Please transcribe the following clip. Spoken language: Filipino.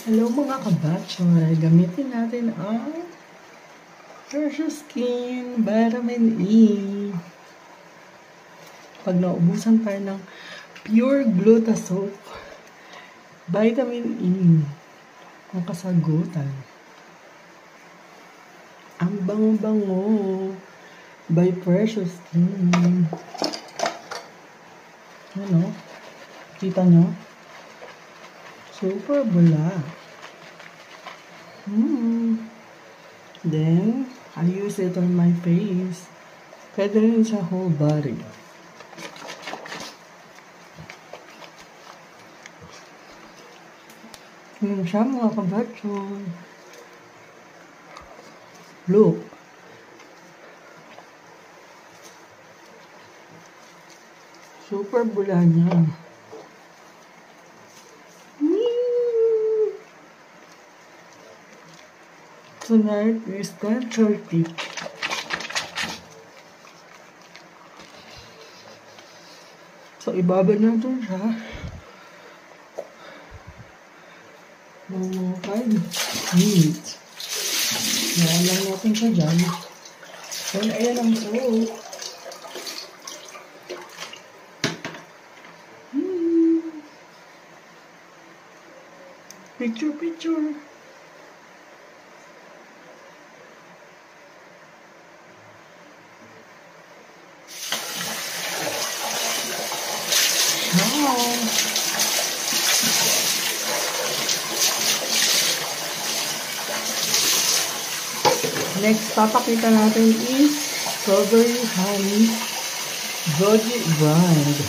Hello mga kabatchoy, gamitin natin ang Precious Skin Vitamin E. Pag naubusan tayo ng Pure Glutasol Vitamin E, ang kasagutan. Ang bango-bango by Precious Skin. Ano? Kita nyo? Super bula. Then, I use it on my face. Pwede rin sa whole body. Yun siya mga kabatchoy. Look. Super bula niya. Tonight is 10:30. So, ibabad natin siya. Mga 5 minutes. Yan lang natin siya dyan. Then, ayan ang soap. Picture. Next, papakita natin is Strawberry Honey Goji Brand.